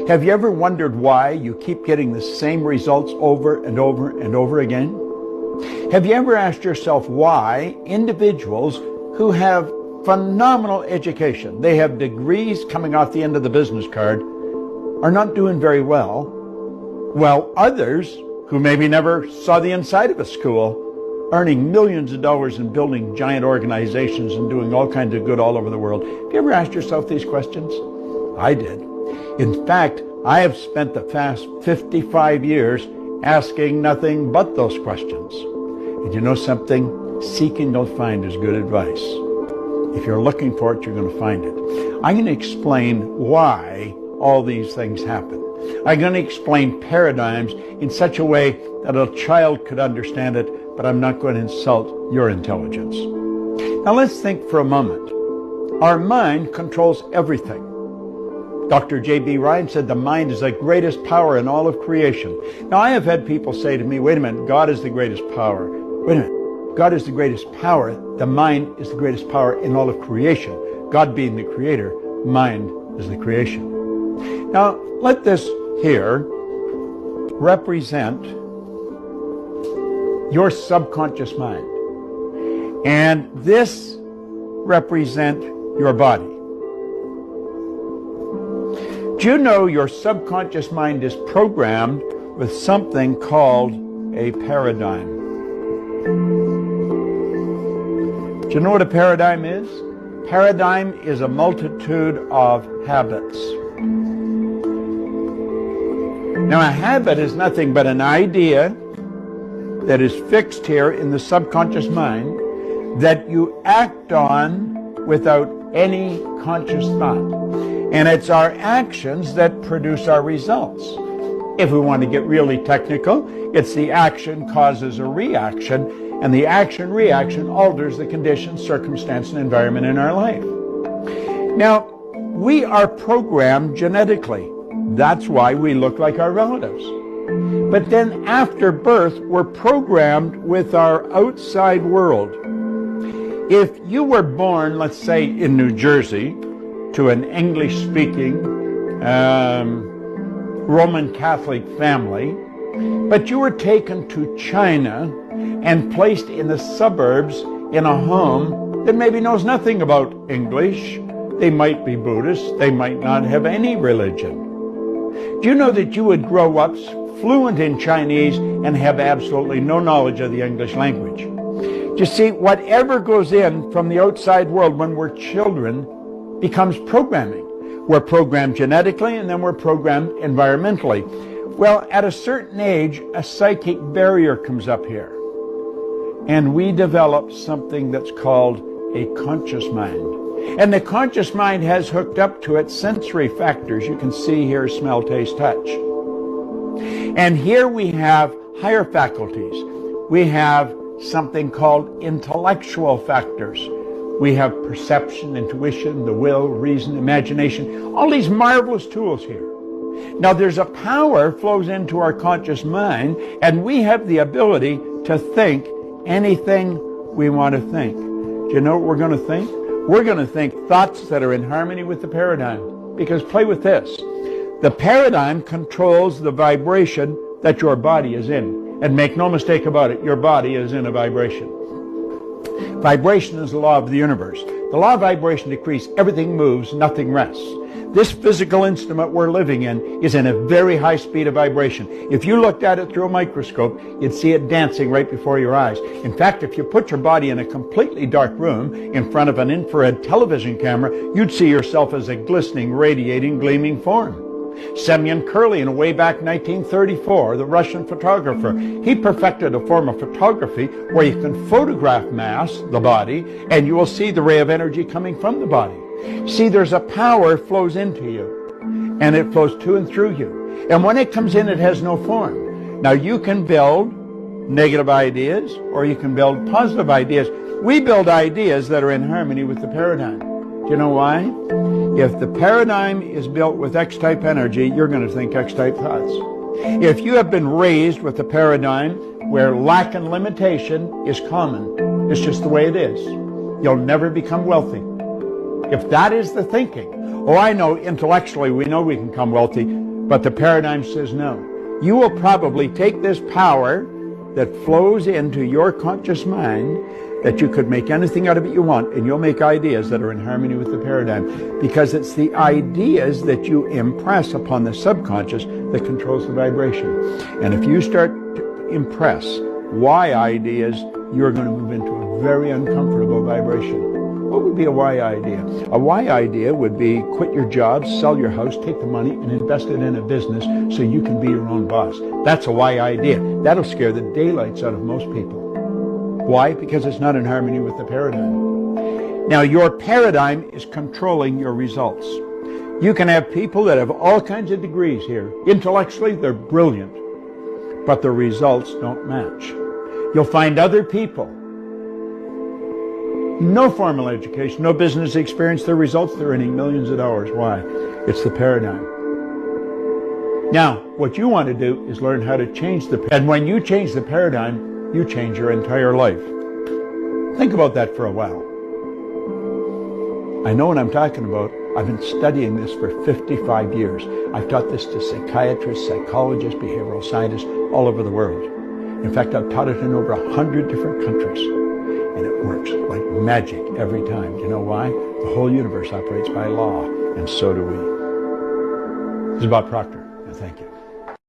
Have you ever wondered why you keep getting the same results over and over and over again? Have you ever asked yourself why individuals who have phenomenal education, they have degrees coming off the end of the business card, are not doing very well, while others who maybe never saw the inside of a school, earning millions of dollars and building giant organizations and doing all kinds of good all over the world? Have you ever asked yourself these questions? I did. In fact, I have spent the past 55 years asking nothing but those questions. And you know something? Seeking you'll find is good advice. If you're looking for it, you're going to find it. I'm going to explain why all these things happen. I'm going to explain paradigms in such a way that a child could understand it, but I'm not going to insult your intelligence. Now let's think for a moment. Our mind controls everything. Dr. J.B. Ryan said the mind is the greatest power in all of creation. Now I have had people say to me, wait a minute, God is the greatest power. Wait a minute, God is the greatest power. The mind is the greatest power in all of creation. God being the creator, mind is the creation. Now let this here represent your subconscious mind. And this represent your body. Do you know your subconscious mind is programmed with something called a paradigm? Do you know what a paradigm is? Paradigm is a multitude of habits. Now, a habit is nothing but an idea that is fixed here in the subconscious mind that you act on without any conscious thought. And it's our actions that produce our results. If we want to get really technical, it's the action causes a reaction, and the action-reaction alters the conditions, circumstance, and environment in our life. Now, we are programmed genetically. That's why we look like our relatives. But then after birth, we're programmed with our outside world. If you were born, let's say, in New Jersey, to an English-speaking Roman Catholic family, but you were taken to China and placed in the suburbs in a home that maybe knows nothing about English. They might be Buddhist, they might not have any religion. Do you know that you would grow up fluent in Chinese and have absolutely no knowledge of the English language? You see, whatever goes in from the outside world when we're children becomes programming. We're programmed genetically, and then we're programmed environmentally. Well, at a certain age, a psychic barrier comes up here, and we develop something that's called a conscious mind. And the conscious mind has hooked up to it sensory factors. You can see here, smell, taste, touch. And here we have higher faculties. We have something called intellectual factors. We have perception, intuition, the will, reason, imagination, all these marvelous tools here. Now there's a power flows into our conscious mind, and we have the ability to think anything we want to think. Do you know what we're going to think? We're going to think thoughts that are in harmony with the paradigm. Because play with this. The paradigm controls the vibration that your body is in. And make no mistake about it, your body is in a vibration. Vibration is the law of the universe. The law of vibration decrees. Everything moves, nothing rests. This physical instrument we're living in is in a very high speed of vibration. If you looked at it through a microscope, you'd see it dancing right before your eyes. In fact, if you put your body in a completely dark room in front of an infrared television camera, you'd see yourself as a glistening, radiating, gleaming form. Semyon Kurlin, way back 1934, the Russian photographer, he perfected a form of photography where you can photograph mass, the body, and you will see the ray of energy coming from the body. See, there's a power flows into you, and it flows to and through you. And when it comes in, it has no form. Now, you can build negative ideas, or you can build positive ideas. We build ideas that are in harmony with the paradigm. Do you know why? If the paradigm is built with X-type energy, you're going to think X-type thoughts. If you have been raised with a paradigm where lack and limitation is common, it's just the way it is, you'll never become wealthy. If that is the thinking, oh, I know intellectually we know we can become wealthy, But the paradigm says no. You will probably take this power that flows into your conscious mind, that you could make anything out of it you want, and you'll make ideas that are in harmony with the paradigm, because it's the ideas that you impress upon the subconscious that controls the vibration. And if you start to impress why ideas, you're going to move into a very uncomfortable vibration. What would be a why idea? A why idea would be quit your job, sell your house, take the money and invest it in a business so you can be your own boss. That's a why idea. That'll scare the daylights out of most people. Why? Because it's not in harmony with the paradigm. Now, your paradigm is controlling your results. You can have people that have all kinds of degrees here. Intellectually, they're brilliant, but the results don't match. You'll find other people, no formal education, no business experience, their results, they're earning millions of dollars. Why? It's the paradigm. Now, what you want to do is learn how to change and when you change the paradigm, you change your entire life. Think about that for a while. I know what I'm talking about. I've been studying this for 55 years. I've taught this to psychiatrists, psychologists, behavioral scientists all over the world. In fact, I've taught it in over 100 different countries. And it works like magic every time. You know why? The whole universe operates by law, and so do we. This is Bob Proctor, and thank you.